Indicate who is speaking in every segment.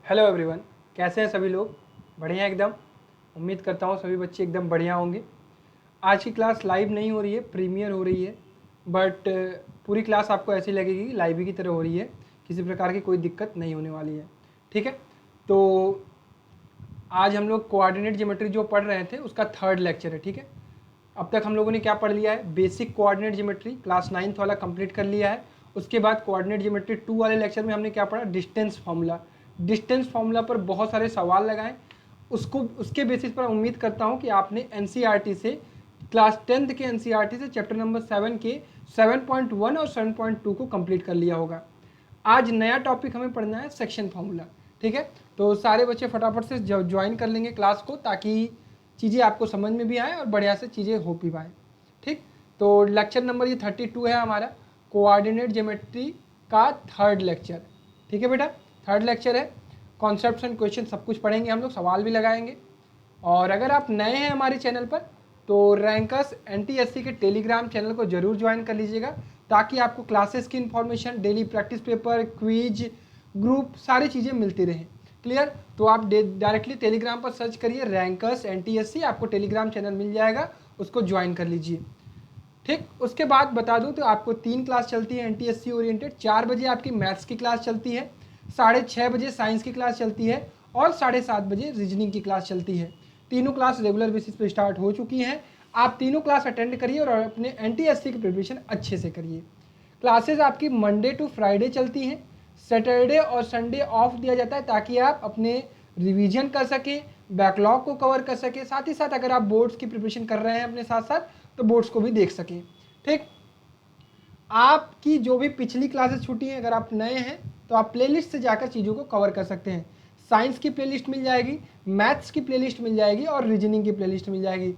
Speaker 1: Hello everyone, कैसे हैं सभी लोग। बढ़िया एकदम। उम्मीद करता हूँ सभी बच्चे एकदम बढ़िया होंगे। आज की क्लास लाइव नहीं हो रही है, प्रीमियर हो रही है, बट पूरी क्लास आपको ऐसी लगेगी लाइव की तरह हो रही है। किसी प्रकार की कोई दिक्कत नहीं होने वाली है, ठीक है। तो आज हम लोग कोऑर्डिनेट ज्योमेट्री जो पढ़ रहे थे उसका थर्ड लेक्चर है, ठीक है। अब तक हम लोगों ने क्या पढ़ लिया है, basic coordinate geometry class 9th वाला कंप्लीट कर लिया है। उसके बाद कोऑर्डिनेट ज्योमेट्री 2 वाले लेक्चर में हमने क्या पढ़ा, डिस्टेंस फार्मूला। डिस्टेंस फार्मूला पर बहुत सारे सवाल लगाए, उसके बेसिस पर उम्मीद करता हूँ कि आपने एनसीईआरटी से, क्लास 10th के एनसीईआरटी से चैप्टर नंबर 7 के 7.1 और 7.2 को कंप्लीट कर लिया होगा। आज नया टॉपिक हमें पढ़ना है सेक्शन फार्मूला, ठीक है। तो सारे बच्चे फटाफट से ज्वाइन कर लेंगे क्लास को, ताकि चीज़ें आपको समझ में भी आए और बढ़िया से चीज़ें हो भी पाए, ठीक। तो लेक्चर नंबर ये 32 है हमारा, कोऑर्डिनेट ज्योमेट्री का थर्ड लेक्चर, ठीक है बेटा। थर्ड लेक्चर है, कॉन्सेप्ट्स एंड क्वेश्चन सब कुछ पढ़ेंगे हम लोग, सवाल भी लगाएंगे। और अगर आप नए हैं हमारे चैनल पर तो रैंकर्स एनटीएससी के टेलीग्राम चैनल को जरूर ज्वाइन कर लीजिएगा, ताकि आपको क्लासेस की information, daily practice paper, quiz, group, सारी चीज़ें मिलती रहें। क्लियर। तो आप डायरेक्टली टेलीग्राम पर सर्च करिए रैंकर्स एनटीएससी, आपको टेलीग्राम चैनल मिल जाएगा, उसको ज्वाइन कर लीजिए, ठीक। उसके बाद बता दूं तो आपको 3 क्लास चलती है एनटीएससी ओरिएंटेड। 4 बजे आपकी मैथ्स की क्लास चलती है, 6:30 बजे साइंस की क्लास चलती है और 7:30 बजे रीजनिंग की क्लास चलती है। तीनों क्लास रेगुलर बेसिस पे स्टार्ट हो चुकी हैं। आप तीनों क्लास अटेंड करिए और अपने एनटीएससी की प्रिपरेशन अच्छे से करिए। क्लासेस आपकी मंडे टू फ्राइडे चलती हैं, सैटरडे और संडे ऑफ दिया जाता है ताकि आप अपने रिवीजन कर सकें, बैकलॉग को कवर कर सकें। साथ ही साथ अगर आप बोर्ड्स की प्रिपरेशन कर रहे हैं अपने साथ साथ, तो बोर्ड्स को भी देख सकें, ठीक। आपकी जो भी पिछली क्लासेस छूटी हैं, अगर आप नए हैं तो आप प्लेलिस्ट से जाकर चीज़ों को कवर कर सकते हैं। साइंस की प्लेलिस्ट मिल जाएगी, मैथ्स की प्लेलिस्ट मिल जाएगी और रीजनिंग की प्लेलिस्ट मिल जाएगी।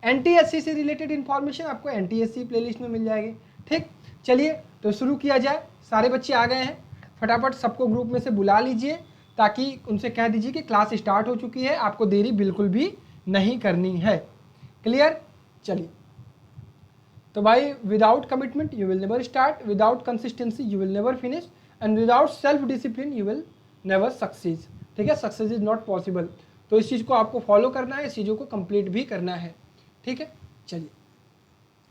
Speaker 1: एनटीएससी से रिलेटेड इन्फॉर्मेशन आपको एनटीएससी प्लेलिस्ट में मिल जाएगी, ठीक। चलिए तो शुरू किया जाए। सारे बच्चे आ गए हैं, फटाफट सबको ग्रुप में से बुला लीजिए, ताकि उनसे कह दीजिए कि क्लास स्टार्ट हो चुकी है, आपको देरी बिल्कुल भी नहीं करनी है। क्लियर। चलिए तो भाई, without commitment you will never start, without consistency you will never finish, and without self discipline you will never succeed, ठीक है। Success is not possible. तो इस चीज़ को आपको फॉलो करना है, इस चीज़ों को कंप्लीट भी करना है, ठीक है। चलिए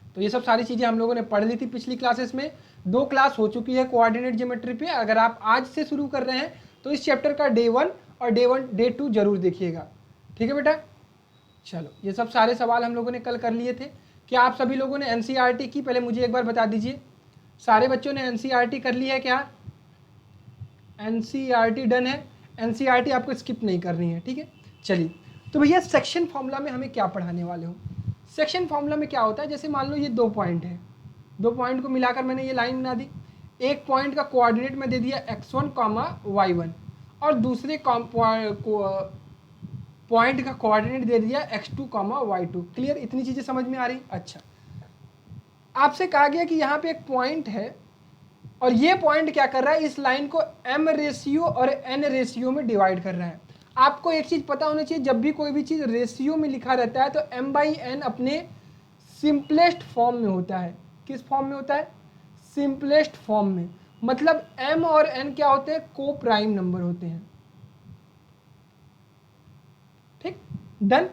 Speaker 1: तो ये सब सारी चीज़ें हम लोगों ने पढ़ ली थी पिछली क्लासेस में। 2 क्लास हो चुकी है कोऑर्डिनेट ज्योमेट्री पे। अगर आप आज से शुरू कर रहे हैं तो इस चैप्टर का डे 1 और डे 2 जरूर देखिएगा, ठीक है बेटा। चलो, ये सब सारे सवाल हम लोगों ने कल कर लिए थे। क्या आप सभी लोगों ने एनसीईआरटी की, पहले मुझे एक बार बता दीजिए, सारे बच्चों ने एनसीईआरटी कर ली है क्या? एनसीईआरटी डन है। एनसीईआरटी आपको स्किप नहीं करनी है, ठीक है। चलिए तो भैया, सेक्शन फॉर्मूला में हमें क्या पढ़ाने वाले हो। सेक्शन फॉर्मूला में क्या होता है, जैसे मान लो ये 2 पॉइंट है, 2 पॉइंट को मिलाकर मैंने ये लाइन बना दी। एक पॉइंट का कोऑर्डिनेट में दे दिया x1, y1, और दूसरे पॉइंट का कोऑर्डिनेट दे दिया x2, y2। क्लियर, इतनी चीजें समझ में आ रही। अच्छा, आपसे कहा गया कि यहाँ पे एक पॉइंट है और ये पॉइंट क्या कर रहा है, इस लाइन को m रेशियो और n रेशियो में डिवाइड कर रहा है। आपको एक चीज पता होनी चाहिए, जब भी कोई भी चीज रेशियो में लिखा रहता है तो m/n अपने सिंपलेस्ट फॉर्म में होता है। किस फॉर्म में होता है? सिंपलेस्ट फॉर्म में। मतलब m और n क्या होते हैं? को प्राइम नंबर होते हैं, ठीक। डन।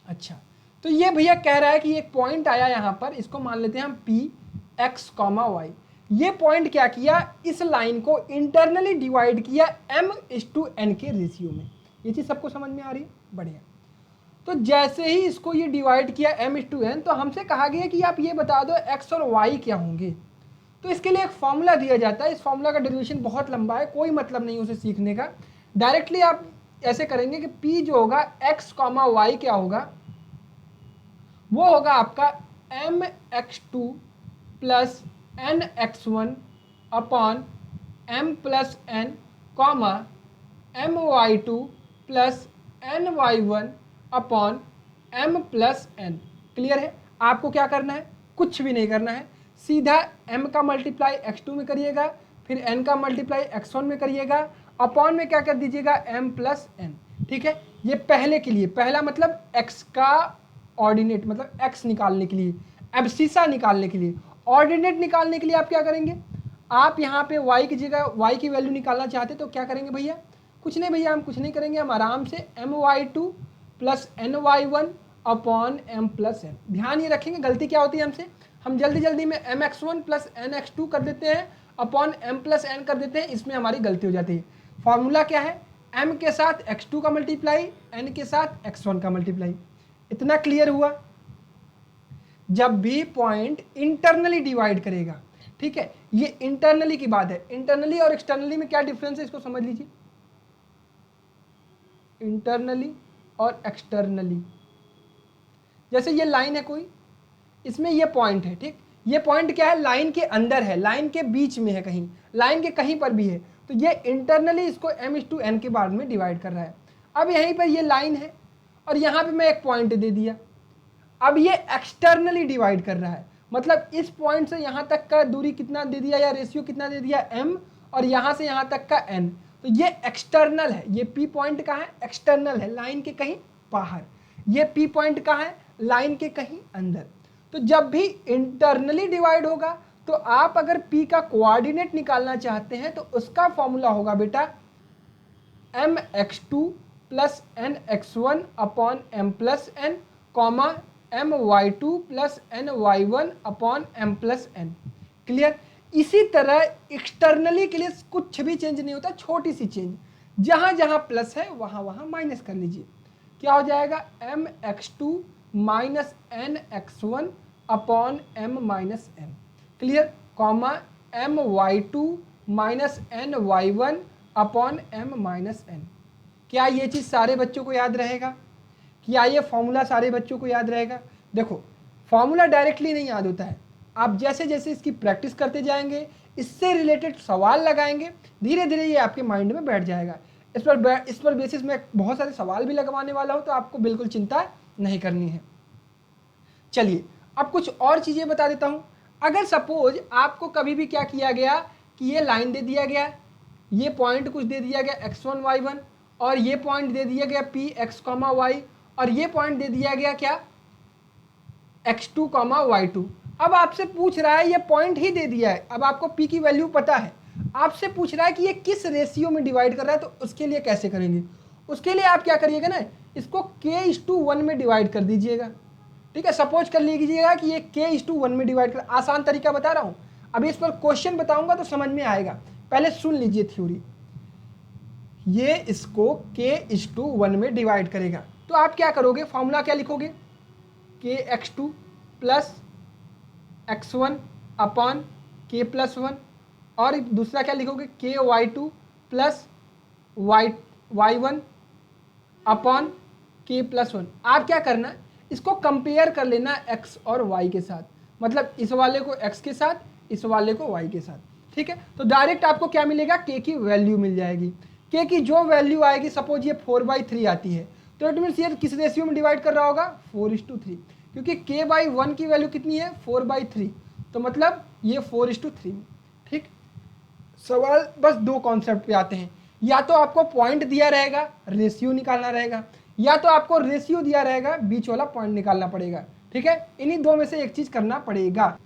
Speaker 1: अच्छा, तो ये भैया कह रहा है कि एक पॉइंट आया यहाँ पर, इसको मान लेते हैं हम p x, y। ये पॉइंट क्या किया, इस लाइन को इंटरनली डिवाइड किया m/n के रेशियो में। ये चीज सबको समझ में आ रही है? बढ़िया। तो जैसे ही इसको ये डिवाइड किया m/n, तो हमसे कहा गया कि आप ये बता दो x और y क्या होंगे। तो इसके लिए एक फॉर्मूला दिया जाता है। इस फॉर्मूला का डेरिवेशन बहुत लंबा है, कोई मतलब नहीं उसे सीखने का। डायरेक्टली आप ऐसे करेंगे कि p जो होगा x, y क्या होगा, वो होगा आपका mx2 plus nx1 upon m plus n, comma my2 plus ny1 upon m plus n। Clear है? आपको क्या करना है? कुछ भी नहीं करना है, सीधा m का मल्टीप्लाई x2 में करिएगा, फिर n का मल्टीप्लाई x1 में करिएगा, अपॉन में क्या कर दीजिएगा, m प्लस n, ठीक है। ये पहले के लिए, पहला मतलब x का ऑर्डिनेट, मतलब x निकालने के लिए, एब्सिसा निकालने के लिए। ऑर्डिनेट निकालने के लिए आप क्या करेंगे, आप यहाँ पे y की जगह y की वैल्यू निकालना चाहते तो क्या करेंगे भैया, कुछ नहीं भैया, हम कुछ नहीं करेंगे, हम आराम से my2 plus ny1 upon m plus n। ध्यान ये रखेंगे गलती क्या होती है हमसे, हम जल्दी जल्दी में mx1 प्लस nx2 कर देते हैं अपॉन m प्लस n कर देते हैं, इसमें हमारी गलती हो जाती है। फॉर्मूला क्या है, m के साथ x2 का मल्टीप्लाई, n के साथ x1 का मल्टीप्लाई। इतना क्लियर हुआ। जब भी पॉइंट इंटरनली डिवाइड करेगा, ठीक है, ये इंटरनली की बात है। इंटरनली और एक्सटर्नली में क्या डिफरेंस है इसको समझ लीजिए, इंटरनली और एक्सटर्नली। जैसे ये लाइन है कोई, इसमें ये पॉइंट है, ठीक, ये पॉइंट क्या है, लाइन के अंदर है, लाइन के बीच में है, कहीं लाइन के कहीं पर भी है, तो ये इंटरनली इसको m/n के बाद में डिवाइड कर रहा है। अब यहीं पर ये लाइन है और यहाँ पे मैं एक पॉइंट दे दिया, अब ये एक्सटर्नली डिवाइड कर रहा है, मतलब इस पॉइंट से यहाँ तक का दूरी कितना दे दिया या रेशियो कितना दे दिया m, और यहाँ से यहाँ तक का n, तो ये एक्सटर्नल है। ये P पॉइंट कहाँ है, एक्सटर्नल है, लाइन के कहीं बाहर। ये P पॉइंट कहाँ है, लाइन के कहीं अंदर। तो जब भी इंटरनली डिवाइड होगा तो आप अगर P का कोऑर्डिनेट निकालना चाहते हैं तो उसका फॉर्मूला होगा बेटा mx2 plus nx1 upon m plus n, comma my2 plus ny1 upon m plus n। Clear. इसी तरह एक्सटर्नली के लिए कुछ भी चेंज नहीं होता, छोटी सी चेंज, जहां जहां प्लस है वहां वहां माइनस कर लीजिए। क्या हो जाएगा, mx2 minus nx1 upon m minus n। Clear, comma my2 minus ny1 upon m minus n। क्या ये चीज़ सारे बच्चों को याद रहेगा, क्या ये फॉर्मूला सारे बच्चों को याद रहेगा? देखो, फॉर्मूला डायरेक्टली नहीं याद होता है, आप जैसे जैसे इसकी प्रैक्टिस करते जाएंगे, इससे रिलेटेड सवाल लगाएंगे, धीरे धीरे ये आपके माइंड में बैठ जाएगा। इस पर बेसिस में बहुत सारे सवाल भी लगवाने वाला हूँ, तो आपको बिल्कुल चिंता नहीं करनी है। चलिए अब कुछ और चीज़ें बता देता हूँ। अगर सपोज आपको कभी भी क्या किया गया कि ये लाइन दे दिया गया, ये पॉइंट कुछ दे दिया गया x1 y1, और ये पॉइंट दे दिया गया p x, y, और ये पॉइंट दे दिया गया क्या x2, y2। अब आपसे पूछ रहा है, ये पॉइंट ही दे दिया है, अब आपको p की वैल्यू पता है, आपसे पूछ रहा है कि ये किस रेशियो में डिवाइड कर रहा है, तो उसके लिए कैसे करेंगे? उसके लिए आप क्या करिएगा ना, इसको k/1 में डिवाइड कर दीजिएगा। ठीक है, सपोज कर लीजिएगा कि ये k/1 में डिवाइड कर, आसान तरीका बता रहा हूँ, अभी इस पर क्वेश्चन बताऊंगा तो समझ में आएगा, पहले सुन लीजिए थ्योरी। ये इसको k/1 में डिवाइड करेगा, तो आप क्या करोगे, फॉर्मूला क्या लिखोगे, kx2 plus x1 upon k plus 1, और दूसरा क्या लिखोगे, ky2 plus y1 upon k plus 1। आप क्या करना, इसको कंपेयर कर लेना x और y के साथ, मतलब इस वाले को x के साथ, इस वाले को y के साथ। ठीक है, तो डायरेक्ट आपको क्या मिलेगा, k की वैल्यू मिल जाएगी। k की जो वैल्यू आएगी, सपोज ये 4/3 आती है, तो इट मीन्स ये किस रेशियो में डिवाइड कर रहा होगा, 4:3, क्योंकि k/1 की वैल्यू कितनी है, 4/3, तो मतलब ये 4:3 में। ठीक, सवाल बस दो कॉन्सेप्ट पे आते हैं, या तो आपको पॉइंट दिया रहेगा, रेशियो निकालना रहेगा, या तो आपको रेशियो दिया रहेगा, बीच वाला पॉइंट निकालना पड़ेगा। ठीक है, इन्हीं दो में से एक चीज़ करना पड़ेगा।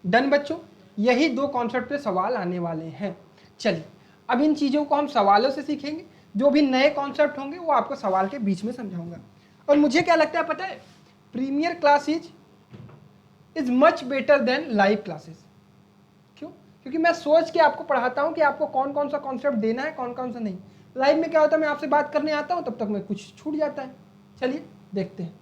Speaker 1: डन बच्चों, यही दो कॉन्सेप्ट पे सवाल आने वाले हैं। चलिए अब इन चीज़ों को हम सवालों से सीखेंगे, जो भी नए कॉन्सेप्ट होंगे वो आपको सवाल के बीच में समझाऊंगा। और मुझे क्या लगता है पता है, premier class is much better than live classes. क्यों? क्योंकि मैं सोच के आपको पढ़ाता हूँ कि आपको कौन कौन सा कॉन्सेप्ट देना है, कौन कौन सा नहीं। लाइव में क्या होता है, मैं आपसे बात करने आता हूँ, तब तक मैं कुछ छूट जाता है। चलिए देखते हैं।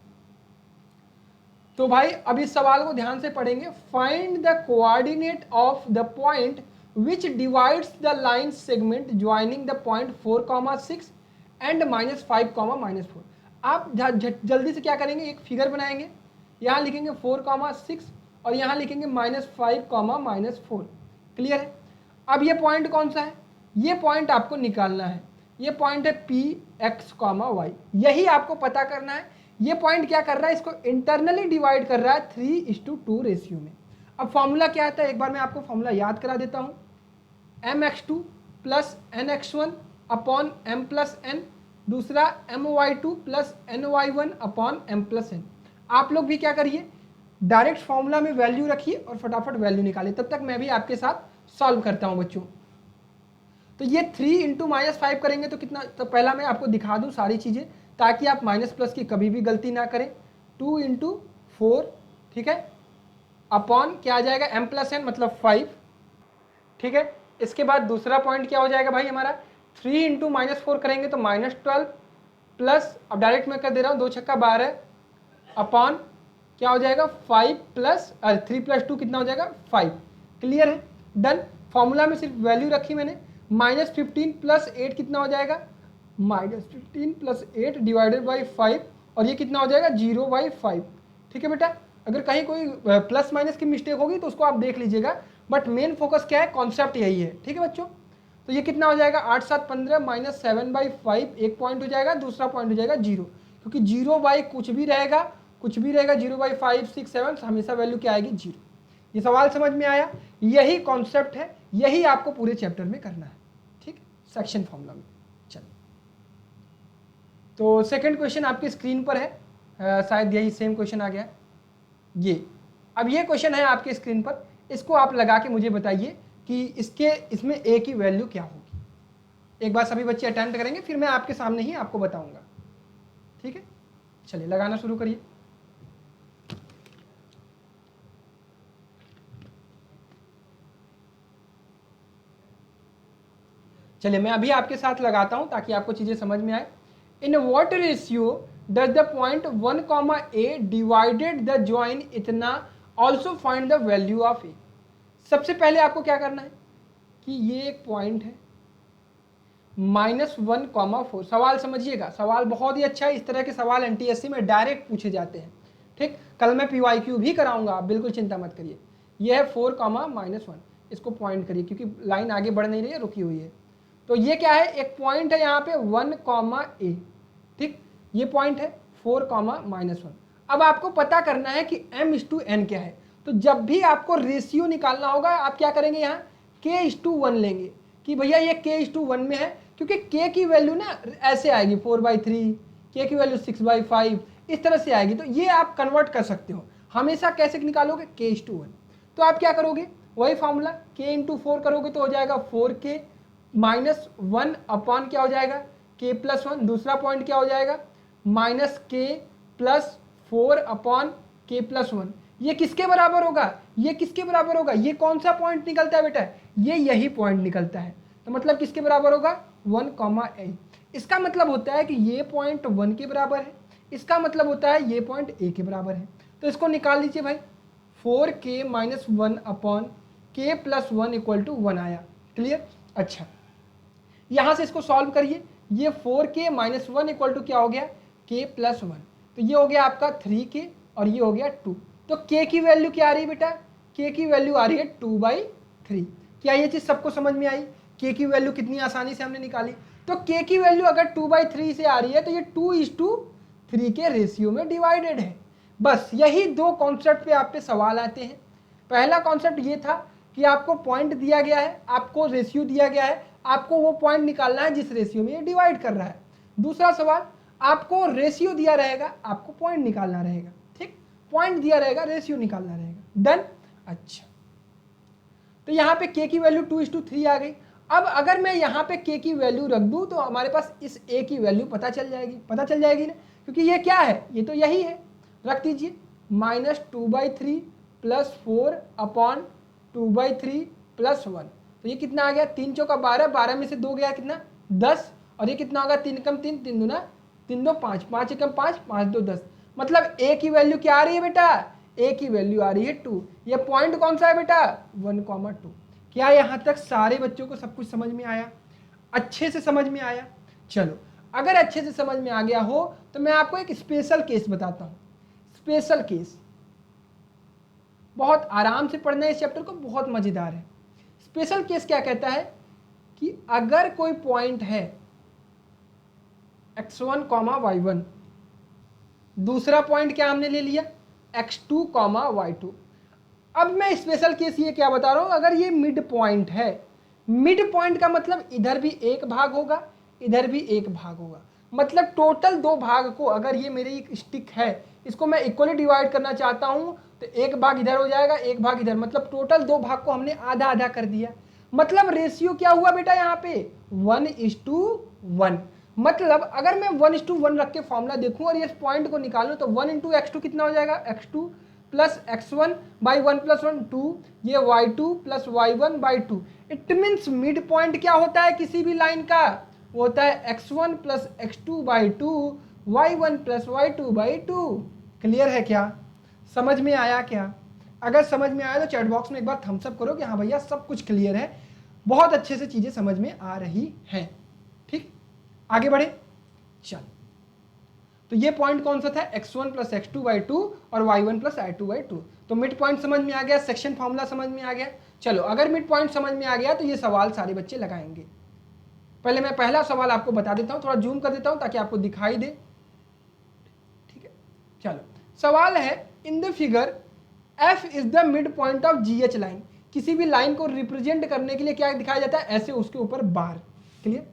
Speaker 1: तो भाई अब इस सवाल को ध्यान से पढ़ेंगे। Find the coordinate of the point which divides the line segment joining the point 4,6 and -5, -4। आप जल्दी से क्या करेंगे, एक फिगर बनाएंगे, यहाँ लिखेंगे 4,6 और यहाँ लिखेंगे -5, -4। क्लियर है? अब ये पॉइंट कौन सा है, ये पॉइंट आपको निकालना है, ये पॉइंट है p x, y, यही आपको पता करना है। ये पॉइंट क्या कर रहा है, इसको इंटरनली डिवाइड कर रहा है 3:2 रेशियो में। अब फॉर्मूला क्या आता है, एक बार मैं आपको फॉर्मूला याद करा देता हूँ, mx2 plus nx1 upon m plus n, दूसरा my2 plus ny1 upon m plus n। आप लोग भी क्या करिए, डायरेक्ट फॉर्मूला में वैल्यू रखिए और फटाफट वैल्यू निकालिए, तब तक मैं भी आपके साथ सॉल्व करता हूं बच्चों। तो ये 3 इंटू -5 करेंगे तो कितना, तो पहला मैं आपको दिखा दूं सारी चीज़ें ताकि आप माइनस प्लस की कभी भी गलती ना करें। 2 इंटू 4, ठीक है, अपॉन क्या आ जाएगा m+n मतलब 5, ठीक है। इसके बाद दूसरा पॉइंट क्या हो जाएगा भाई हमारा, 3 इंटू -4 करेंगे तो -12 प्लस, अब डायरेक्ट मैं कर दे रहा हूँ 2 छक्का 12 अपॉन क्या हो जाएगा 5 प्लस 3 + 2 कितना हो जाएगा 5। क्लियर है, डन। फॉर्मूला में सिर्फ वैल्यू रखी मैंने, -15 + 8 कितना हो जाएगा, -15 + 8 डिवाइडेड बाई 5, और ये कितना हो जाएगा 0/5। ठीक है बेटा, अगर कहीं कोई प्लस माइनस की मिस्टेक होगी तो उसको आप देख लीजिएगा, बट मेन फोकस क्या है, कॉन्सेप्ट यही है। ठीक है बच्चों, तो ये कितना हो जाएगा 8 7 15 -7/5, एक पॉइंट हो जाएगा, दूसरा पॉइंट हो जाएगा 0, क्योंकि 0 कुछ भी रहेगा 0/5 6 7 हमेशा वैल्यू क्या आएगी 0। ये सवाल समझ में आया, यही कॉन्सेप्ट है, यही आपको पूरे चैप्टर में करना है। ठीक, सेक्शन फॉर्मूला में। चलिए, तो सेकंड क्वेश्चन आपकी स्क्रीन पर है, शायद यही सेम क्वेश्चन आ गया ये। अब ये क्वेश्चन है आपके स्क्रीन पर, इसको आप लगा के मुझे बताइए कि इसमें ए की वैल्यू क्या होगी। एक बार सभी बच्चे अटेम्प्ट करेंगे, फिर मैं आपके सामने ही आपको बताऊंगा। ठीक है, चलिए लगाना शुरू करिए। चलिए मैं अभी आपके साथ लगाता हूं ताकि आपको चीजें समझ में आए। In what ratio does the point 1, a divided the join इतना, also find the value of a. सबसे पहले आपको क्या करना है कि ये एक पॉइंट है -1, 4। सवाल समझिएगा, सवाल बहुत ही अच्छा है, इस तरह के सवाल NTSC में डायरेक्ट पूछे जाते हैं। ठीक, कल मैं PYQ भी कराऊंगा, आप बिल्कुल चिंता मत करिए। ये है 4, -1, इसको पॉइंट करिए क्योंकि लाइन आगे बढ़ नहीं रही है, रुकी हुई है। तो ये क्या है, एक पॉइंट है यहाँ पे 1, a। ठीक, ये पॉइंट है 4, -1। अब आपको पता करना है कि m/n क्या है। तो जब भी आपको रेशियो निकालना होगा आप क्या करेंगे, यहाँ k/1 लेंगे कि भैया ये k/1 में है, क्योंकि k की वैल्यू ना ऐसे आएगी 4/3, k की वैल्यू 6/5, इस तरह से आएगी। तो ये आप कन्वर्ट कर सकते हो, हमेशा कैसे निकालोगे, k/1। तो आप क्या करोगे, वही फॉर्मूला k/4 करोगे तो हो जाएगा 4k -1 अपॉन क्या हो जाएगा k+1। दूसरा पॉइंट क्या हो जाएगा -k + 4 अपॉन k+1। ये किसके बराबर होगा, ये किसके बराबर होगा, ये कौन सा पॉइंट निकलता है बेटा, ये यही पॉइंट निकलता है। तो मतलब किसके बराबर होगा 1, a। इसका मतलब होता है कि ये पॉइंट 1 के बराबर है, इसका मतलब होता है ये पॉइंट a के बराबर है। तो इसको निकाल लीजिए भाई, 4k - 1 अपॉन k+1 = 1 आया। क्लियर, अच्छा यहां से इसको सॉल्व करिए। ये 4k - 1 = क्या हो गया, k+1। तो ये हो गया आपका 3k और ये हो गया 2। तो k की वैल्यू क्या आ रही है बेटा, k की वैल्यू आ रही है 2/3। क्या ये चीज सबको समझ में आई, k की वैल्यू कितनी आसानी से हमने निकाली। तो k की वैल्यू अगर 2/3 से आ रही है तो ये 2:3 के रेशियो में डिवाइडेड है। बस यही दो कॉन्सेप्ट पे आप पे सवाल आते हैं। पहला कॉन्सेप्ट ये था कि आपको पॉइंट दिया गया है, आपको रेशियो दिया गया है, आपको वो पॉइंट निकालना है जिस रेशियो में ये डिवाइड कर रहा है। दूसरा सवाल, आपको रेशियो दिया रहेगा, आपको पॉइंट निकालना रहेगा। ठीक, पॉइंट दिया रहेगा, रेशियो निकालना रहेगा। डन, अच्छा तो यहाँ पे k की वैल्यू 2:3 आ गई। अब अगर मैं यहाँ पे k की वैल्यू रख दूँ तो हमारे पास इस a की वैल्यू पता चल जाएगी, पता चल जाएगी ना, क्योंकि ये क्या है, ये तो यही है। रख दीजिए, -2/3 + 4 अपॉन 2/3 + 1। तो ये कितना आ गया, 3 चौका 12, 12 में से 2 गया कितना 10, और ये कितना होगा 3 कम 3, 3 दूना 3 2 5, 5 एकम 5, 5 2 10। मतलब a की वैल्यू क्या आ रही है बेटा, a की वैल्यू आ रही है 2। ये पॉइंट कौन सा है बेटा 1, 2। क्या यहाँ तक सारे बच्चों को सब कुछ समझ में आया, अच्छे से समझ में आया। चलो अगर अच्छे से समझ में आ गया हो तो मैं आपको एक स्पेशल केस बताता हूँ। स्पेशल केस बहुत आराम से पढ़ना है, इस चैप्टर को बहुत मजेदार है। स्पेशल केस क्या कहता है कि अगर कोई पॉइंट है x1, y1, दूसरा पॉइंट क्या हमने ले लिया x2, y2। अब मैं स्पेशल केस ये क्या बता रहा हूं, अगर ये मिड पॉइंट है, मिड पॉइंट का मतलब इधर भी एक भाग होगा, इधर भी एक भाग होगा, मतलब टोटल दो भाग को, अगर ये मेरी एक स्टिक है इसको मैं इक्वली डिवाइड करना चाहता हूं तो एक भाग इधर हो जाएगा, एक भाग इधर, मतलब टोटल दो भाग को हमने आधा आधा कर दिया। मतलब रेशियो क्या हुआ बेटा यहाँ पे 1:1। मतलब अगर मैं 1:1 रख के फॉर्मूला देखूं और इस पॉइंट को निकालूं तो 1 × x2 कितना हो जाएगा, x2 प्लस x1 बाई 1 + 1 2, ये y2 plus y1 by 2। It means mid point क्या होता है किसी भी लाइन का, वो होता है x1 plus x2 by 2, y1 plus y2 by 2। Clear है क्या, समझ में आया क्या? अगर समझ में आया तो चैट बॉक्स में एक बार थम्स अप करो कि हाँ भैया सब कुछ क्लियर है, बहुत अच्छे से चीजें समझ में आ रही हैं। ठीक, आगे बढ़े। चल, तो ये पॉइंट कौन सा था, x1 प्लस x2 बाई 2 और y1 प्लस y2 बाई 2। तो मिड पॉइंट समझ में आ गया, सेक्शन फॉर्मूला समझ में आ गया। चलो, अगर मिड पॉइंट समझ में आ गया तो ये सवाल सारे बच्चे लगाएंगे। पहले मैं पहला सवाल आपको बता देता हूं, थोड़ा जूम कर देता हूं ताकि आपको दिखाई दे। ठीक है, चलो सवाल है, in the figure f is the mid point of GH line. किसी भी लाइन को रिप्रेजेंट करने के लिए क्या दिखाया जाता है, ऐसे उसके ऊपर बार। क्लियर,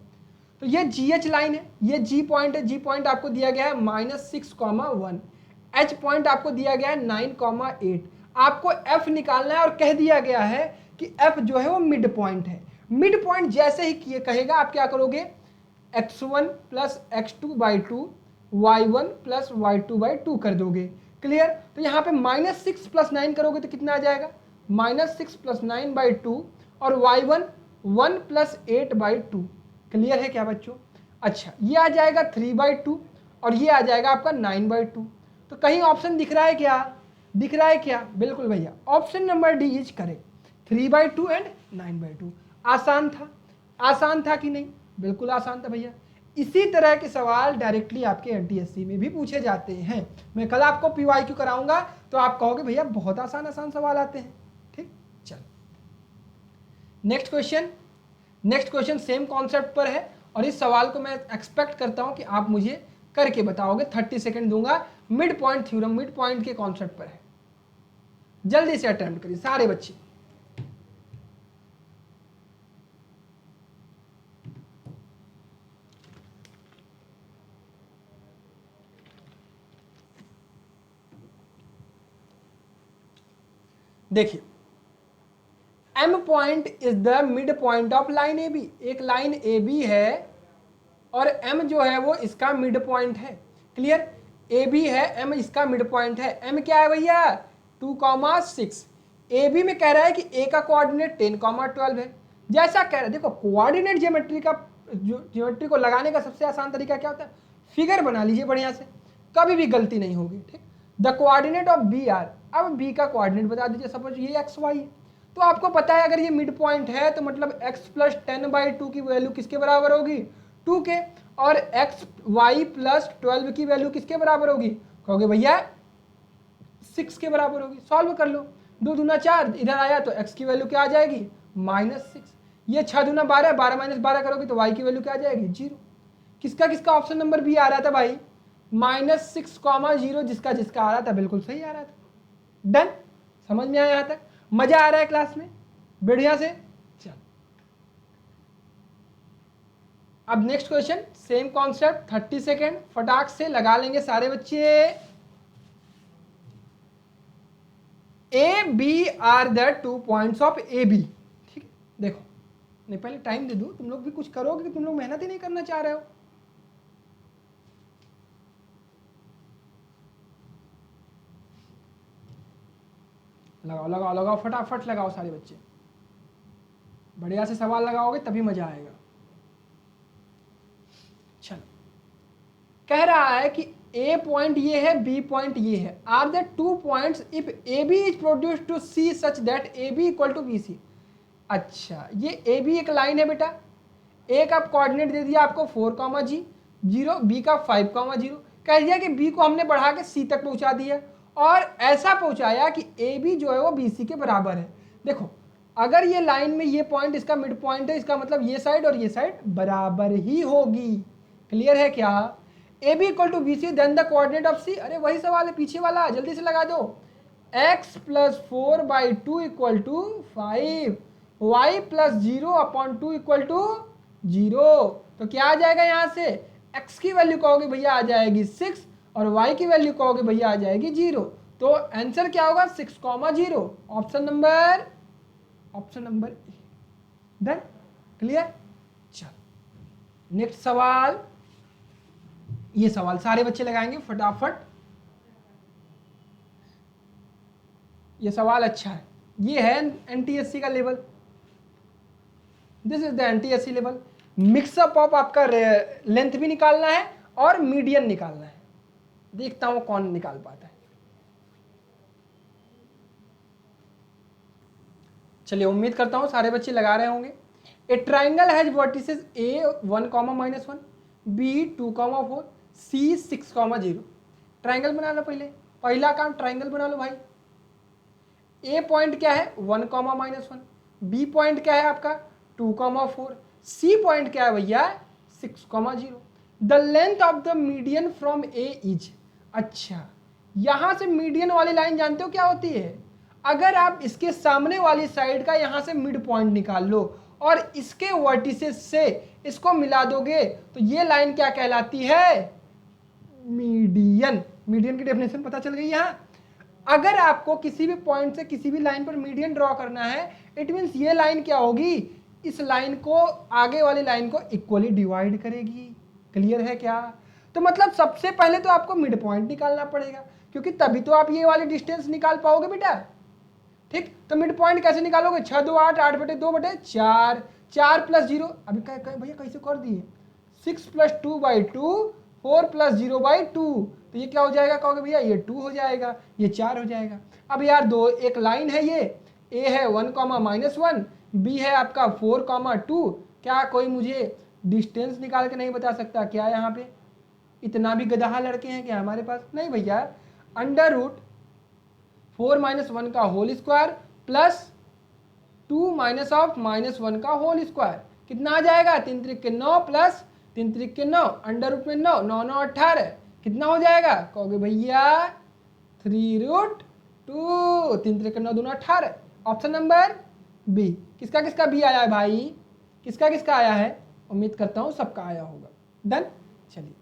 Speaker 1: तो ये GH लाइन है, ये G पॉइंट है। G पॉइंट आपको दिया गया है -6,1, H पॉइंट आपको दिया गया है 9,8। आपको F निकालना है और कह दिया गया है कि F जो है वो मिड पॉइंट है। मिड पॉइंट जैसे ही कहेगा आप क्या करोगे, x1 plus x2 by 2, y1 plus y2 by 2 कर दोगे। क्लियर, तो यहाँ पे -6 + 9 करोगे तो कितना आ जाएगा, -6 + 9 बाई 2, और y1 1 + 8 बाई 2। क्लियर है क्या बच्चों? अच्छा, ये आ जाएगा 3 बाई 2 और ये आ जाएगा आपका 9 बाई 2। तो कहीं ऑप्शन दिख रहा है क्या, दिख रहा है क्या? बिल्कुल भैया, option number D is correct, 3 by 2 and 9 by 2। आसान था, आसान था कि नहीं? बिल्कुल आसान था भैया। इसी तरह के सवाल डायरेक्टली आपके एनटीएससी में भी पूछे जाते हैं। मैं कल आपको पीवाईक्यू कराऊंगा तो आप कहोगे भैया बहुत आसान आसान सवाल आते हैं। ठीक, चलो next question. Next question same concept पर है और इस सवाल को मैं एक्सपेक्ट करता हूं कि आप मुझे करके बताओगे। 30 सेकंड दूंगा। Mid point theorem, mid point के कॉन्सेप्ट पर है, जल्दी से अटेम्प्ट करिए सारे बच्चे। देखिए, M point is the mid point of line AB। एक लाइन AB है और M जो है वो इसका मिड पॉइंट है। क्लियर, AB है, M इसका मिड पॉइंट है। M क्या है भैया, 2,6। AB में कह रहा है कि A का कोऑर्डिनेट 10,12 है। जैसा कह रहा है, देखो कोऑर्डिनेट ज्योमेट्री का, ज्योमेट्री को लगाने का सबसे आसान तरीका क्या होता है, फिगर बना लीजिए बढ़िया से, कभी भी गलती नहीं होगी। ठीक, द कोऑर्डिनेट ऑफ BR। अब B का कोऑर्डिनेट बता दीजिए, सपोज ये XY है, तो आपको पता है अगर ये मिड पॉइंट है तो मतलब x प्लस 10 बाई 2 की वैल्यू किसके बराबर होगी, 2 के, और y प्लस 12 की वैल्यू किसके बराबर होगी, कहोगे भैया 6 के बराबर होगी। सॉल्व कर लो, 2 दूना 4, इधर आया तो x की वैल्यू क्या आ जाएगी, -6। ये 6 दूना 12, 12 - 12 करोगे तो y की वैल्यू क्या आ जाएगी, 0। किसका किसका ऑप्शन नंबर बी आ रहा था भाई, -6,0, जिसका जिसका आ रहा था बिल्कुल सही आ रहा था। डन, समझ में आया यहाँ तक? मजा आ रहा है क्लास में बढ़िया से? चल, अब next question, same concept, 30 second फटाक से लगा लेंगे सारे बच्चे। A B are the 2 points of AB। ठीक है, देखो नहीं पहले टाइम दे दूं, तुम लोग भी कुछ करोगे कि तुम लोग मेहनत ही नहीं करना चाह रहे हो। लगाओ लगाओ लगाओ, फटाफट लगाओ सारे बच्चे, बढ़िया से सवाल लगाओगे तभी मजा आएगा। चलो, कह रहा है कि A पॉइंट ये है, B पॉइंट ये है, are the 2 points if AB is produced to C such that AB equal to BC। अच्छा, ये AB एक लाइन है बेटा, A का कोऑर्डिनेट दे दिया आपको 4,0, B का 5,0, कह दिया कि B को हमने बढ़ा के C तक पहुंचा दिया और ऐसा पहुंचाया कि AB जो है वो BC के बराबर है। देखो, अगर ये लाइन में ये पॉइंट इसका मिड पॉइंट है, इसका मतलब ये साइड और ये साइड बराबर ही होगी। क्लियर है क्या? AB equal to BC then the coordinate of C। अरे वही सवाल है पीछे वाला, जल्दी से लगा दो। x plus 4 by 2 equal to 5, y plus 0/2 equal to 0। तो क्या आ जाएगा यहाँ से, x की वैल्यू कहोगे भैया आ जाएगी 6 और y की वैल्यू कहोगे भैया आ जाएगी 0। तो आंसर क्या होगा, 6,0। Option number A. Done, clear. चलो नेक्स्ट सवाल, ये सवाल सारे बच्चे लगाएंगे फटाफट। ये सवाल अच्छा है, ये है एनटीएससी का level, this is the NTSC level. Mixup of आपका लेंथ भी निकालना है और मीडियन निकालना है, देखता हूं कौन निकाल पाता है। चलिए उम्मीद करता हूं सारे बच्चे लगा रहे होंगे। A triangle has vertices A 1, -1, B 2, 4, C 6, 0। Triangle बना लो, पहला काम ट्राइंगल बना लो भाई। ए पॉइंट क्या है 1, -1, बी पॉइंट क्या है आपका 2, 4, सी पॉइंट क्या है भैया 6, 0। The length of the median from A is, अच्छा यहां से मीडियन वाली लाइन जानते हो क्या होती है? अगर आप इसके सामने वाली साइड का यहां से मिड पॉइंट निकाल लो और इसके वर्टिसेस से इसको मिला दोगे तो ये लाइन क्या कहलाती है? मीडियन। मीडियन की डेफिनेशन पता चल गई यहां। अगर आपको किसी भी पॉइंट से किसी भी लाइन पर मीडियन ड्रॉ करना है, इट मींस ये लाइन क्या होगी, इस लाइन को आगे वाली लाइन को इक्वली डिवाइड करेगी। क्लियर है क्या? तो मतलब सबसे पहले तो आपको मिड पॉइंट निकालना पड़ेगा, क्योंकि तभी तो आप ये वाली डिस्टेंस निकाल पाओगे बेटा। ठीक, तो मिड पॉइंट कैसे निकालोगे? 6 2 8, 8/2/4, 4 + 0, अभी भैया कैसे कर दिए, 6 + 2/2, 4 + 0/2, तो ये क्या हो जाएगा कहोगे भैया? ये 2 हो जाएगा, ये 4 हो जाएगा। अब यार दो एक लाइन है, ये ए है 1, -1, बी है आपका 4, 2। क्या कोई मुझे डिस्टेंस निकाल के नहीं बता सकता क्या? यहाँ पे इतना भी गधा लड़के हैं क्या हमारे पास? नहीं भैया, √4 - 1 का होल स्क्वायर प्लस 2 - -1 का होल स्क्वायर, कितना आ जाएगा? 3 त्रिक के 9 प्लस 3 त्रिक के 9, √ में 9, 9 9 18, कितना हो जाएगा कहोगे भैया? 3√2, 3 त्रिक के 9 दूना 18। Option number B. किसका किसका बी आया है भाई? किसका किसका आया है? उम्मीद करता हूं सबका आया होगा। डन, चलिए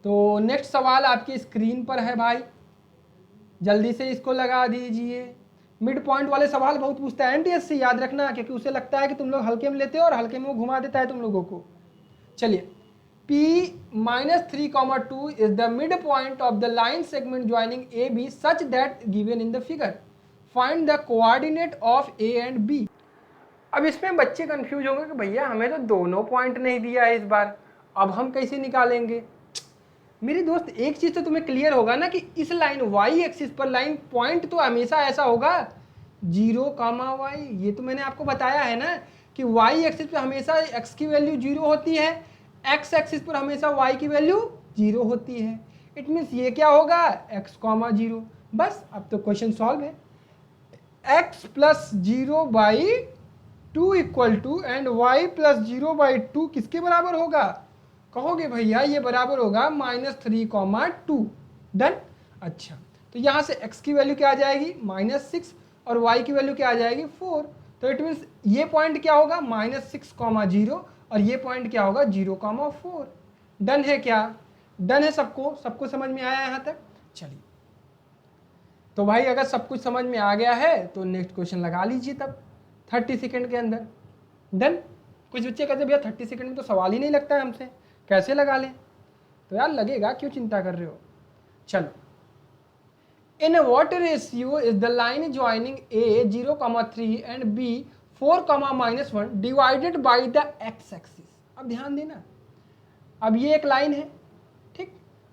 Speaker 1: तो नेक्स्ट सवाल आपकी स्क्रीन पर है भाई, जल्दी से इसको लगा दीजिए। मिड पॉइंट वाले सवाल बहुत पूछता है एनटीएससी, याद रखना, क्योंकि उसे लगता है कि तुम लोग हल्के में लेते हो और हल्के में वो घुमा देता है तुम लोगों को। चलिए, P -3, 2 is the midpoint of the line segment joining AB such that given in the figure. Find the coordinate of A and B. अब इसमें बच्चे कंफ्यूज होंगे कि भैया हमें तो दोनों पॉइंट नहीं दिया है इस बार, अब हम कैसे निकालेंगे? मेरे दोस्त एक चीज़ तो तुम्हें क्लियर होगा ना कि इस लाइन वाई एक्सिस पर लाइन पॉइंट तो हमेशा ऐसा होगा 0, y। ये तो मैंने आपको बताया है ना कि वाई एक्सिस पर हमेशा x की वैल्यू 0 होती है, x एक्सिस पर हमेशा y की वैल्यू 0 होती है। इट मीन्स ये क्या होगा x, 0। बस अब तो क्वेश्चन सॉल्व है। x + 0/2 = एंड y + 0/2 किसके बराबर होगा कहोगे भैया? ये बराबर होगा -3, 2। डन। अच्छा, तो यहाँ से x की वैल्यू क्या आ जाएगी -6 और y की वैल्यू क्या आ जाएगी 4। तो इट मीन्स ये पॉइंट क्या होगा -6, 0 और ये पॉइंट क्या होगा 0, 4। डन है क्या? डन है सबको समझ में आया यहाँ तक? चलिए तो भाई अगर सब कुछ समझ में आ गया है तो नेक्स्ट क्वेश्चन लगा लीजिए तब 30 सेकेंड के अंदर। डन। कुछ बच्चे कहते भैया 30 सेकेंड में तो सवाल ही नहीं लगता है हमसे, कैसे लगा लें? तो यार लगेगा, क्यों चिंता कर रहे हो। चलो, इन what ratio is the line joining A 0,3 and B 4, -1 divided by the x axis. अब ध्यान देना, अब ये एक लाइन है, ठीक,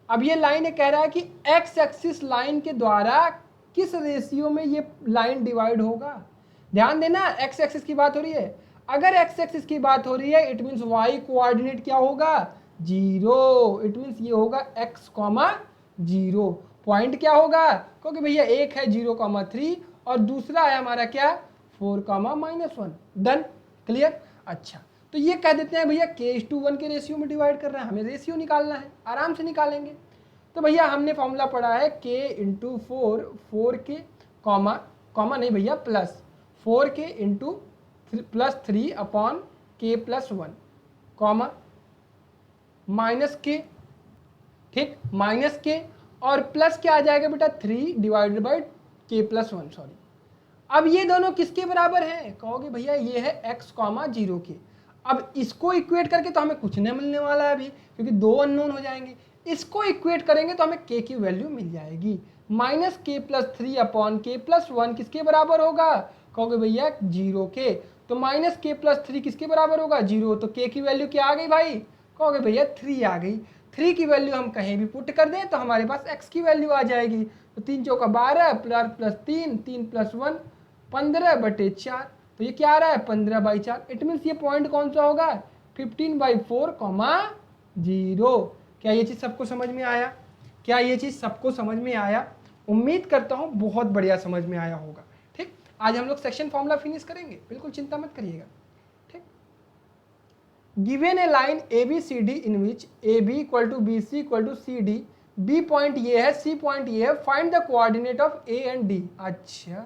Speaker 1: अब ये लाइन है, कह रहा है कि x एक्सिस लाइन के द्वारा किस रेशियो में ये लाइन डिवाइड होगा। ध्यान देना, x एक्सिस की बात हो रही है। अगर x एक्सिस की बात हो रही है इट मीन्स y कोऑर्डिनेट क्या होगा 0। इट मीन्स ये होगा x, 0। पॉइंट क्या होगा क्योंकि भैया एक है 0,3 और दूसरा है हमारा क्या 4, -1। Done, clear. अच्छा, तो ये कह देते हैं भैया k/1 के रेशियो में डिवाइड कर रहा है, हमें रेशियो निकालना है, आराम से निकालेंगे। तो भैया हमने फॉर्मूला पढ़ा है k × 4, 4k, कॉमा नहीं भैया प्लस 4k + +3/k + 1, -k, ठीक, -k और प्लस क्या आ जाएगा बेटा 3 / k + 1, सॉरी। अब ये दोनों किसके बराबर हैं? कहोगे भैया ये है x, 0 के। अब इसको इक्वेट करके तो हमें कुछ नहीं मिलने वाला है अभी, क्योंकि दो अननोन हो जाएंगे। इसको इक्वेट करेंगे तो हमें k की वैल्यू मिल जाएगी। Minus k plus 3 upon k plus 1 किसके बराबर होगा? कहोगे भैया 0 के। तो माइनस k प्लस 3 किसके बराबर होगा? 0। तो k की वैल्यू क्या आ गई भाई? कहोगे भैया 3 आ गई। 3 की वैल्यू हम कहीं भी पुट कर दें तो हमारे पास x की वैल्यू आ जाएगी। तो 3 चौका 12 प्लस 3, 3 प्लस 1 15/4। तो ये क्या आ रहा है? 15/4। इट मीन्स ये पॉइंट कौन सा होगा? 15/4, 0। क्या ये चीज़ सबको समझ में आया? क्या ये चीज़ सबको समझ में आया? उम्मीद करता हूँ बहुत बढ़िया समझ में आया होगा। ठीक, आज हम लोग सेक्शन फॉर्मूला फिनिश करेंगे, बिल्कुल चिंता मत करिएगा। ठीक, given a line ABCD in which AB equal to BC equal to CD, B point ये है, C पॉइंट ये है, find the coordinate of A and D। अच्छा,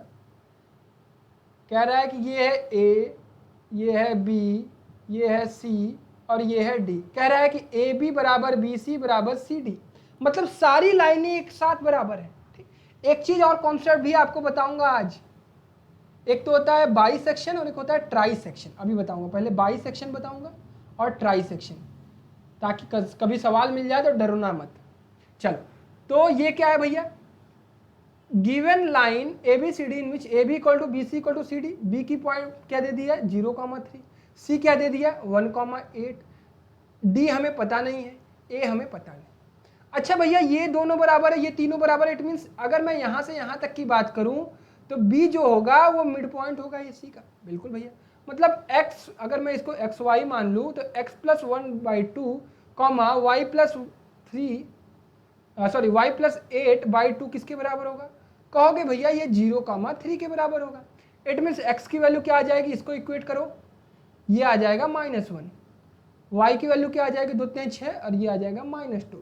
Speaker 1: कह रहा है कि ये है A, ये है B, ये है C और ये है D। कह रहा है कि AB बराबर BC बराबर CD, मतलब सारी लाइनें एक साथ बराबर है। ठीक, एक चीज और कॉन्सेप्ट भी आपको बताऊंगा आज। एक तो होता है बाई सेक्शन और एक होता है ट्राई सेक्शन। अभी बताऊंगा, पहले बाई सेक्शन बताऊंगा और ट्राई सेक्शन, ताकि कभी सवाल मिल जाए तो डरना मत। चलो, तो ये क्या है भैया? Given line ABCD in which AB equal to BC equal to CD, B की पॉइंट क्या दे दिया? 0,3, C क्या दे दिया? 1,8, D हमें पता नहीं है, A हमें पता नहीं। अच्छा भैया, ये दोनों बराबर है, ये तीनों बराबर है। इट मीन्स अगर मैं यहाँ से यहाँ तक की बात करूँ तो B जो होगा वो मिड पॉइंट होगा ये C का। बिल्कुल भैया, मतलब x, अगर मैं इसको xy मान लूँ तो x plus 1/2 comma y plus 8/2 किसके बराबर होगा? कहोगे भैया ये 0,3 के बराबर होगा। इट मीन्स x की वैल्यू क्या आ जाएगी? इसको इक्वेट करो, ये आ जाएगा -1। y की वैल्यू क्या आ जाएगी? 2 3 6 और ये आ जाएगा -2।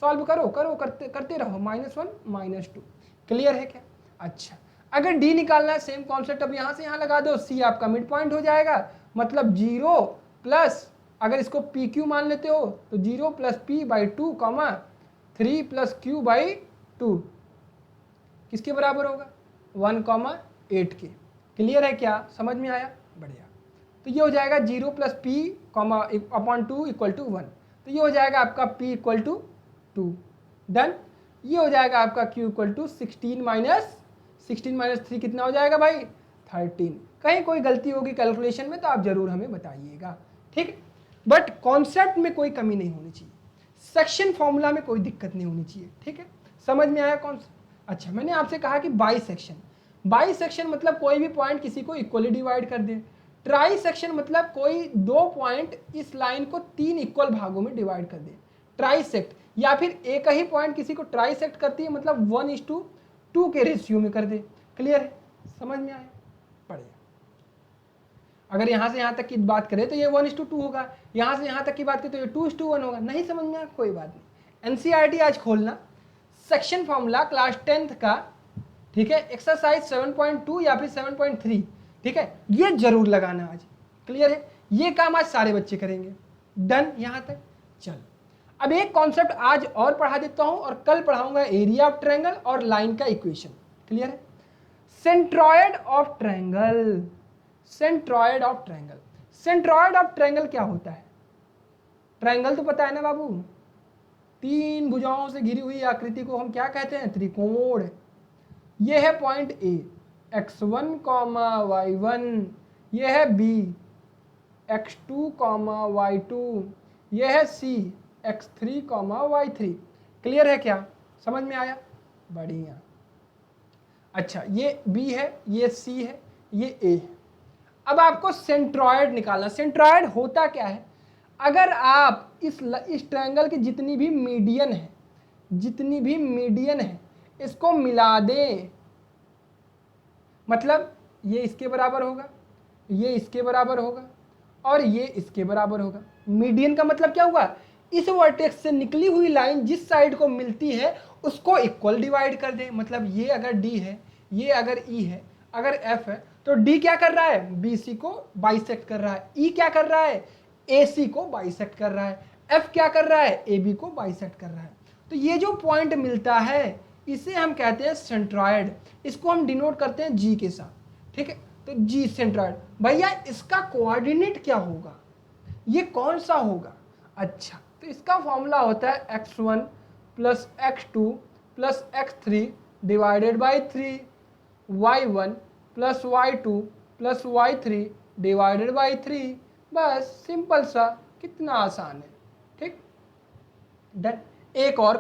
Speaker 1: सॉल्व करो करो करते रहो, -1 -2। क्लियर है क्या? अच्छा, अगर d निकालना है, सेम कॉन्सेप्ट, अब यहाँ से यहाँ लगा दो, c आपका मिड पॉइंट हो जाएगा, मतलब 0 प्लस, अगर इसको PQ मान लेते हो तो 0 plus P/2 comma 3 plus Q/2 किसके बराबर होगा? 1,8 के। क्लियर है क्या? समझ में आया? बढ़िया। तो ये हो जाएगा 0 प्लस P/2 इक्वल टू 1। तो ये हो जाएगा आपका P इक्वल टू 2। डन। ये हो जाएगा आपका Q इक्वल टू 16 माइनस 3 कितना हो जाएगा भाई? 13। कहीं कोई गलती होगी कैलकुलेशन में तो आप जरूर हमें बताइएगा। ठीक, बट कॉन्सेप्ट में कोई कमी नहीं होनी चाहिए, सेक्शन फॉर्मूला में कोई दिक्कत नहीं होनी चाहिए। ठीक है, समझ में आया कौन? अच्छा, मैंने आपसे कहा कि बाई सेक्शन मतलब कोई भी पॉइंट किसी को इक्वली डिवाइड कर दे। ट्राई सेक्शन मतलब कोई दो पॉइंट इस लाइन को 3 इक्वल भागों में डिवाइड कर दे। ट्राइसेक्ट, या फिर एक ही पॉइंट किसी को ट्राइसेक्ट करती है, मतलब 1:2 के रेशियो में कर दे। क्लियर है? समझ में आया? बढ़िया। अगर यहाँ से यहाँ तक की बात करें तो ये 1:2 होगा, यहाँ से यहाँ तक की बात करें तो ये 2:1 होगा। नहीं समझ में आया? कोई बात नहीं, NCERT आज खोलना, सेक्शन फॉर्मूला क्लास 10th का, ठीक है, एक्सरसाइज 7.2 या फिर 7.3, ठीक है, ये जरूर लगाना आज। क्लियर है? ये काम आज सारे बच्चे करेंगे। डन यहाँ तक? चल, अब एक कॉन्सेप्ट आज और पढ़ा देता हूं और कल पढ़ाऊंगा एरिया ऑफ ट्रायंगल और लाइन का इक्वेशन। क्लियर है? Centroid of triangle, centroid of triangle, centroid of triangle क्या होता है? ट्रायंगल तो पता है ना बाबू, 3 भुजाओं से घिरी हुई आकृति को हम क्या कहते हैं? त्रिकोण। ये है पॉइंट A, x1, y1, ये है B, x2, y2, ये है C, x3, y3। क्लियर है क्या? समझ में आया? बढ़िया। अच्छा, ये B है, ये C है, ये A है। अब आपको सेंट्रॉयड निकालना। सेंट्रॉयड होता क्या है? अगर आप इस ट्रायंगल की जितनी भी मीडियन है इसको मिला दें, मतलब ये इसके बराबर होगा, ये इसके बराबर होगा और ये इसके बराबर होगा। मीडियन का मतलब क्या हुआ? इस वर्टेक्स से निकली हुई लाइन जिस साइड को मिलती है उसको इक्वल डिवाइड कर दे। मतलब ये अगर D है, ये अगर E है, अगर F है, तो D क्या कर रहा है? BC को बाइसेक्ट कर रहा है। E क्या कर रहा है? AC को बाइसेक्ट कर रहा है। F क्या कर रहा है? AB को बाइसेक्ट कर रहा है। तो ये जो पॉइंट मिलता है इसे हम कहते हैं सेंट्रॉयड। इसको हम डिनोट करते हैं G के साथ। ठीक है। तो जी सेंट्रॉइड, भैया इसका कोऑर्डिनेट क्या होगा, ये कौन सा होगा? अच्छा, तो इसका फॉर्मूला होता है x1 plus x2 plus x3 divided by 3, y1 plus y2 plus y3 divided by 3। बस सिंपल सा, कितना आसान है। ठीक, डन। एक और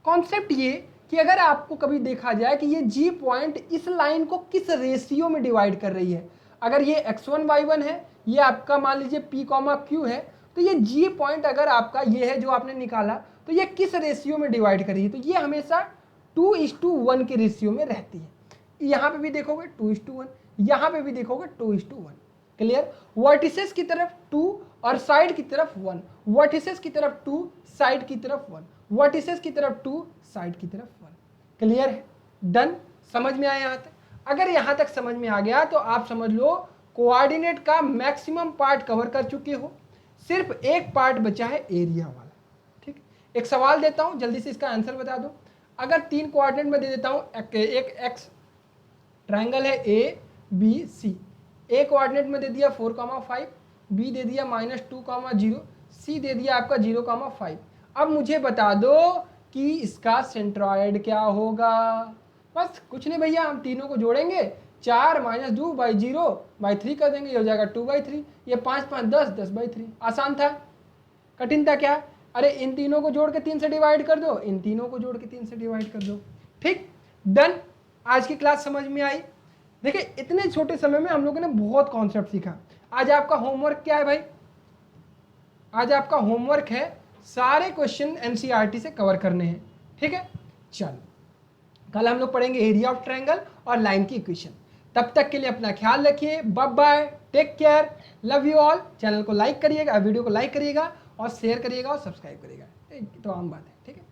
Speaker 1: कॉन्सेप्ट ये कि अगर आपको कभी देखा जाए कि ये जी पॉइंट इस लाइन को किस रेशियो में डिवाइड कर रही है, अगर ये x1 y1 है, ये आपका मान लीजिए p q है, तो ये जी पॉइंट अगर आपका ये है जो आपने निकाला, तो ये किस रेशियो में डिवाइड कर रही है, तो ये हमेशा 2:1 के रेशियो में रहती है। यहाँ पे भी देखोगे 2:1, यहाँ पे भी देखोगे 2:1। क्लियर? वर्टिसेस की तरफ 2 और साइड की तरफ 1, वर्टिसेस की तरफ 2, साइड की तरफ 1, वर्टिसेस की तरफ 2, साइड की तरफ 1। क्लियर है? डन। समझ में आया यहाँ तक? अगर यहाँ तक समझ में आ गया तो आप समझ लो कोऑर्डिनेट का मैक्सिमम पार्ट कवर कर चुके हो, सिर्फ एक पार्ट बचा है एरिया वाला। ठीक, एक सवाल देता हूँ, जल्दी से इसका आंसर बता दो। अगर 3 कोऑर्डिनेट में दे देता हूँ, एक एक्स ट्राइंगल है A B C, A coordinate में दे दिया 4,5, बी दे दिया -2,0, सी दे दिया आपका 0,5। अब मुझे बता दो कि इसका सेंट्रॉयड क्या होगा। बस कुछ नहीं भैया, हम तीनों को जोड़ेंगे, 4 - 2/0/3 कर देंगे, ये हो जाएगा 2/3। ये 5 5 10 10/3। आसान था? कठिन था क्या? अरे इन तीनों को जोड़ के 3 से डिवाइड कर दो, इन तीनों को जोड़ के 3 से डिवाइड कर दो। ठीक, डन। आज की क्लास समझ में आई? देखिए इतने छोटे समय में हम लोगों ने बहुत कॉन्सेप्ट सीखा। आज आपका होमवर्क क्या है भाई? आज आपका होमवर्क है सारे क्वेश्चन एनसीईआरटी से कवर करने हैं। ठीक है, चलो कल हम लोग पढ़ेंगे एरिया ऑफ ट्रायंगल और लाइन की इक्वेशन। तब तक के लिए अपना ख्याल रखिए, bye bye, take care, love you all. Channel को लाइक करिएगा, वीडियो को लाइक करिएगा और शेयर करिएगा और सब्सक्राइब करिएगा, तो आम बात है। ठीक है।